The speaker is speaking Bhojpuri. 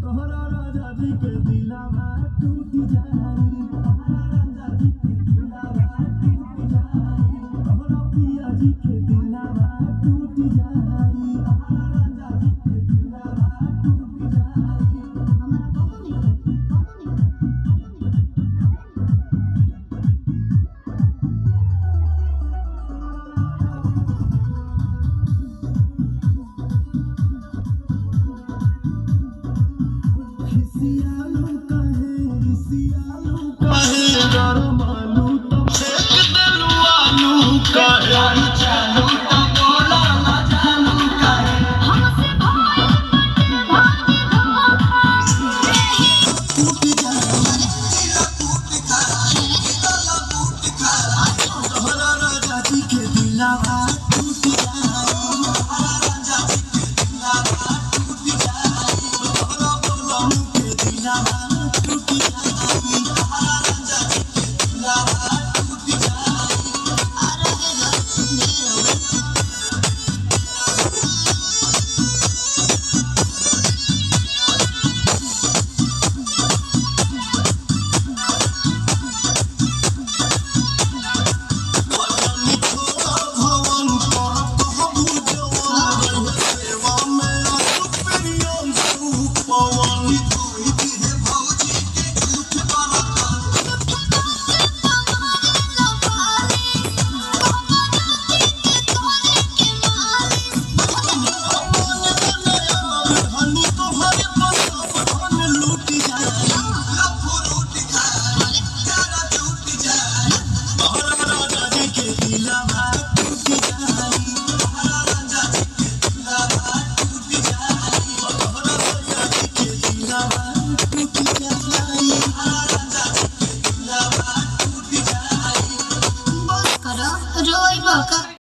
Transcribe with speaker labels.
Speaker 1: तोहरा राजा जी के दिलावा टूट जाई, राजा जी के दिलावा टूट जाई, तोहरा पिया जी के दिलावा टूट जाई, राजा जी के दिलावा टूट जाई। हमारा कबो नहीं